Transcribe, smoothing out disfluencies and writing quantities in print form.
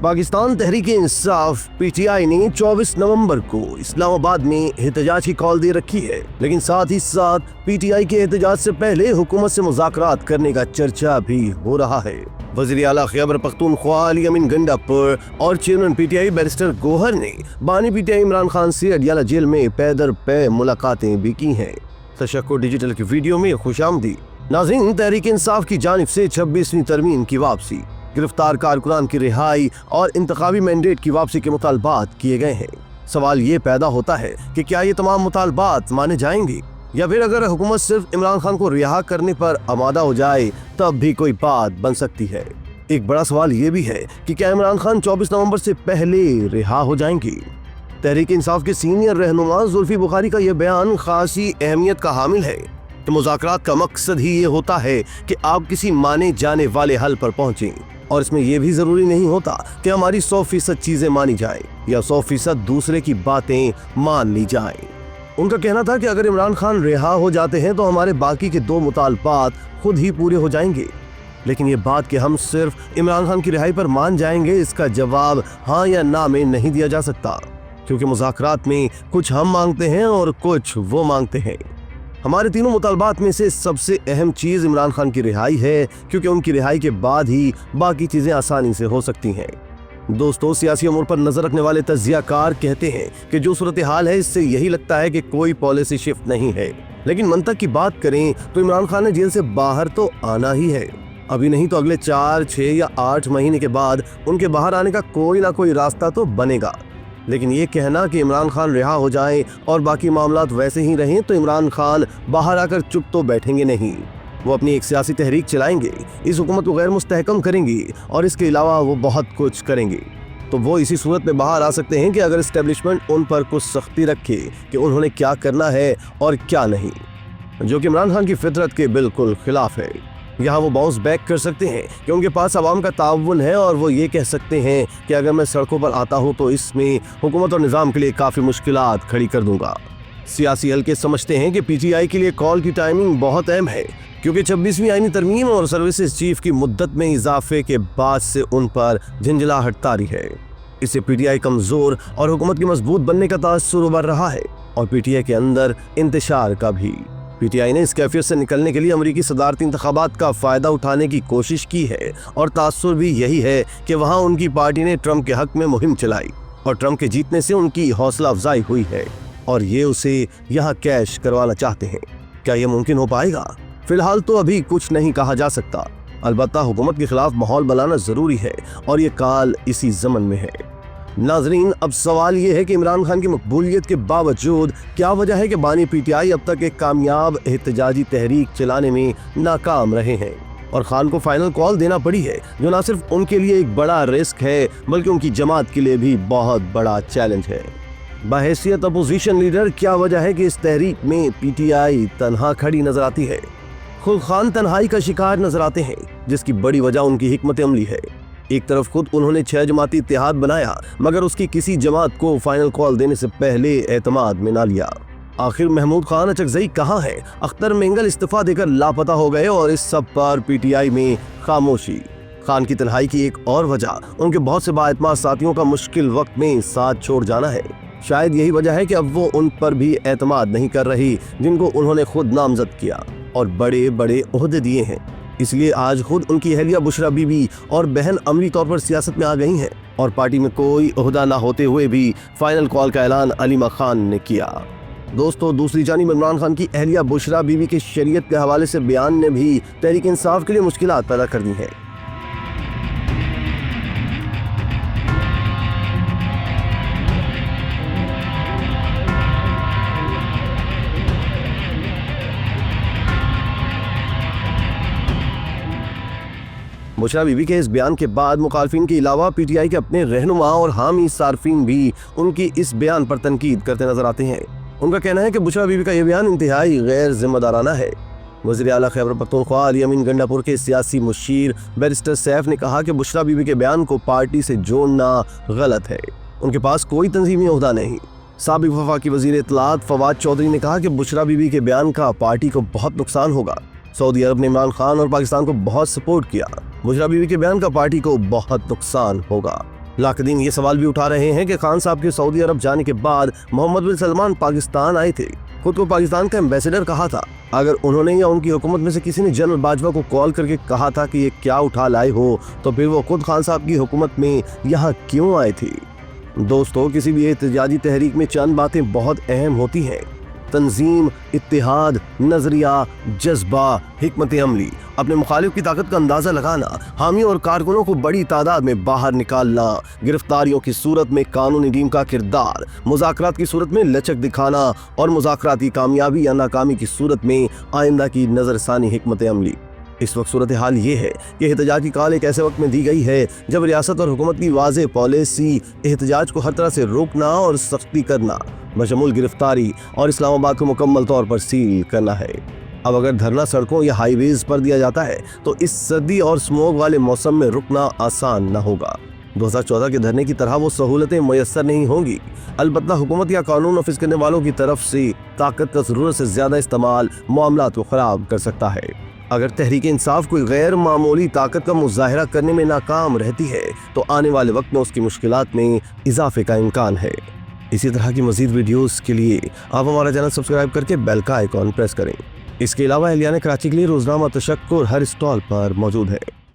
Pakistan Tehreek Insaf PTI ने 24 नवंबर को इस्लामाबाद में एहतजाज की कॉल दे रखी है, लेकिन साथ ही साथ पीटीआई के एहतजाज से पहले हुकूमत से मुज़ाकरात करने का चर्चा भी हो रहा है। वज़ीर आला खैबर पख्तूनख्वा अली अमीन गंडापुर और चेयरमैन पीटीआई बैरिस्टर गोहर ने बानी पीटीआई इमरान खान से अडियाला जेल में पैदर पे मुलाकातें भी की हैं। तशक्कुर डिजिटल की वीडियो में खुशामदीद। नाज़रीन, तहरीक इंसाफ की जानिब से 26वीं तरमीम की वापसी, गिरफ्तार कारकुनान की रिहाई और इंतखाबी मैंडेट की वापसी के मुतालबात किए गए हैं। सवाल ये पैदा होता है कि क्या ये तमाम मुतालबात माने जाएंगे या फिर अगर हुकूमत सिर्फ इमरान खान को रिहा करने पर आमादा हो जाए तब भी कोई बात बन सकती है। एक बड़ा सवाल ये भी है कि क्या इमरान खान 24 नवंबर से पहले रिहा हो जाएंगे। तहरीक इंसाफ के सीनियर रहनुमा जुल्फी बुखारी का यह बयान खासी अहमियत का हामिल है कि मुज़ाकरात का मकसद ही ये होता है कि आप किसी माने जाने वाले हल पर पहुंचें, और इसमें यह भी जरूरी नहीं होता कि हमारी 100% चीजें मानी जाए या 100% दूसरे की बातें मान ली जाएं। उनका कहना था कि अगर इमरान खान रिहा हो जाते हैं तो हमारे बाकी के 2 मुतालबात खुद ही पूरे हो जाएंगे। लेकिन ये बात कि हम सिर्फ इमरान खान की रिहाई पर मान जाएंगे, इसका जवाब हाँ या ना में नहीं दिया जा सकता, क्योंकि मुज़ाकरात में कुछ हम मांगते हैं और कुछ वो मांगते हैं। हमारे तीनों मुतालबात में से सबसे अहम चीज़ इमरान खान की रिहाई है, क्योंकि उनकी रिहाई के बाद ही बाकी चीज़ें आसानी से हो सकती हैं। दोस्तों, सियासी अमूर पर नजर रखने वाले तज्जियाकार कहते हैं कि जो सूरत हाल है इससे यही लगता है कि कोई पॉलिसी शिफ्ट नहीं है, लेकिन मंतक की बात करें तो इमरान खान ने जेल से बाहर तो आना ही है। अभी नहीं तो अगले 4, 6 या 8 महीने के बाद उनके बाहर आने का कोई ना कोई रास्ता तो बनेगा। लेकिन ये कहना कि इमरान खान रिहा हो जाएं और बाकी मामलात वैसे ही रहें तो इमरान खान बाहर आकर चुप तो बैठेंगे नहीं। वो अपनी एक सियासी तहरीक चलाएंगे, इस हुकूमत को गैर मुस्तहकम करेंगे और इसके अलावा वो बहुत कुछ करेंगे। तो वो इसी सूरत में बाहर आ सकते हैं कि अगर इस्टेब्लिशमेंट उन पर कुछ सख्ती रखे कि उन्होंने क्या करना है और क्या नहीं, जो कि इमरान खान की फितरत के बिल्कुल खिलाफ है। यहाँ वो बाउंस बैक कर सकते हैं कि उनके पास आवाम का ताउन है और वो ये कह सकते हैं कि अगर मैं सड़कों पर आता हूँ तो इसमें हुकूमत और निज़ाम के लिए काफ़ी मुश्किलात खड़ी कर दूंगा। सियासी हल्के समझते हैं कि पीटीआई के लिए कॉल की टाइमिंग बहुत अहम है, क्योंकि 26वीं आईनी तरमीम और सर्विसेज चीफ की मुद्दत में इजाफे के बाद से उन पर झंझलाहट तारी है। इससे पीटीआई कमज़ोर और हुकूमत की मजबूत बनने का तासुर उभर रहा है और पीटीआई के अंदर इंतशार का भी। पीटीआई ने इस कैफियत से निकलने के लिए अमरीकी सदारती इंतखाबात का फ़ायदा उठाने की कोशिश की है और तासुर भी यही है कि वहाँ उनकी पार्टी ने ट्रंप के हक में मुहिम चलाई और ट्रंप के जीतने से उनकी हौसला अफजाई हुई है और ये उसे यहाँ कैश करवाना चाहते हैं। क्या ये मुमकिन हो पाएगा? फिलहाल तो अभी कुछ नहीं कहा जा सकता। अलबत्ता हुकूमत के खिलाफ माहौल बनाना ज़रूरी है और ये काल इसी ज़मन में है। नाजरीन, अब सवाल ये है कि इमरान खान की मकबूलियत के बावजूद क्या वजह है कि बानी पीटीआई अब तक एक कामयाब एहतजाजी तहरीक चलाने में नाकाम रहे हैं और खान को फाइनल कॉल देना पड़ी है, जो न सिर्फ उनके लिए एक बड़ा रिस्क है बल्कि उनकी जमात के लिए भी बहुत बड़ा चैलेंज है। बहैसियत अपोजिशन लीडर, क्या वजह है कि इस तहरीक में पीटीआई तनहा खड़ी नजर आती है? खुद खान तन्हाई का शिकार नजर आते हैं, जिसकी बड़ी वजह उनकी हिकमत अमली है। एक तरफ खुद उन्होंने 6 जमाती इत्तेहाद बनाया, मगर उसकी किसी जमात को फाइनल कॉल देने से पहले एतमाद में ना लिया। आखिर महमूद खान अचकजई कहाँ है? अख्तर मेंगल इस्तीफा देकर लापता हो गए और इस सब पर पीटीआई में खामोशी। खान की तन्हाई की एक और वजह उनके बहुत से बाएतमाद साथियों का मुश्किल वक्त में साथ छोड़ जाना है। शायद यही वजह है कि अब वो उन पर भी एतमाद नहीं कर रही जिनको उन्होंने खुद नामजद किया और बड़े बड़े ओहदे दिए हैं। इसलिए आज खुद उनकी अहलिया बुशरा बीबी और बहन अमली तौर पर सियासत में आ गई हैं और पार्टी में कोई ओहदा ना होते हुए भी फाइनल कॉल का ऐलान अलीमा खान ने किया। दोस्तों, दूसरी जानिब इमरान खान की अहलिया बुशरा बीबी के शरीयत के हवाले से बयान ने भी तहरीक इंसाफ के लिए मुश्किलात पैदा कर दी हैं। बुशरा बीबी के इस बयान के बाद मुखालफिन के अलावा पीटीआई के अपने रहनुमा और हामी सार्फिन भी उनकी इस बयान पर तनकीद करते नजर आते हैं। उनका कहना है कि बुशरा बीबी का यह बयान इंतहाई गैर जिम्मेदाराना है। वज़ीर आला खैबर पख्तूनख्वा अली अमीन गंडापुर के सियासी मुशीर बैरिस्टर सैफ ने कहा कि बुशरा बीबी के बयान को पार्टी से जोड़ना गलत है। उनके पास कोई तंजीमी ओहदा नहीं। साबिक वफाकी वज़ीर इत्तलात फवाद चौधरी ने कहा कि बुशरा बीबी के बयान का पार्टी को बहुत नुकसान होगा। सऊदी अरब ने इमरान खान और पाकिस्तान को बहुत सपोर्ट किया। बुशरा बीबी के बयान का पार्टी को बहुत नुकसान होगा। लाकदीन ये सवाल भी उठा रहे हैं कि खान साहब के सऊदी अरब जाने के बाद मोहम्मद बिन सलमान पाकिस्तान आए थे, खुद को पाकिस्तान का एम्बेसडर कहा था। अगर उन्होंने या उनकी हुकूमत में से किसी ने जनरल बाजवा को कॉल करके कहा था कि ये क्या उठा लाए हो, तो फिर वो खुद खान साहब की हुकूमत में यहाँ क्यों आए थे? दोस्तों, किसी भी एहतजाजी तहरीक में चंद बातें बहुत अहम होती हैं: तंजीम, इत्तेहाद, नजरिया, जज्बा, हिकमत अमली, अपने मुखालिफ की ताकत का अंदाजा लगाना, हामियों और कारकुनों को बड़ी तादाद में बाहर निकालना, गिरफ्तारियों की सूरत में कानूनी टीम का किरदार, मुज़ाकरात की सूरत में लचक दिखाना और मुज़ाकरात की कामयाबी या नाकामी की सूरत में आइंदा की नजरसानी हिकमत अमली। इस वक्त सूरत हाल ये है कि एहतजाज की कॉल एक ऐसे वक्त में दी गई है जब रियासत और हुकूमत की वाज़ेह पॉलिसी एहतजाज को हर तरह से रोकना और सख्ती करना, बशमूल गिरफ्तारी और इस्लामाबाद को मुकम्मल तौर पर सील करना है। अब अगर धरना सड़कों या हाईवेज पर दिया जाता है तो इस सर्दी और स्मोग वाले मौसम में रुकना आसान न होगा। 2014 के धरने की तरह वो सहूलतें मुयस्सर नहीं होंगी। अलबत्ता हुकूमत या कानून नाफिज करने वालों की तरफ से ताकत का ज़रूरत से ज़्यादा इस्तेमाल मामलात को ख़राब कर सकता है। अगर तहरीक इंसाफ कोई गैर मामूली ताकत का मुजाहरा करने में नाकाम रहती है तो आने वाले वक्त में उसकी मुश्किलात में इजाफे का इम्कान है। इसी तरह की मज़ीद वीडियोस के लिए आप हमारा चैनल सब्सक्राइब करके बेल का आइकॉन प्रेस करें। इसके अलावा एहलियान कराची के लिए रोज़नामा तशक्कुर हर स्टॉल पर मौजूद है।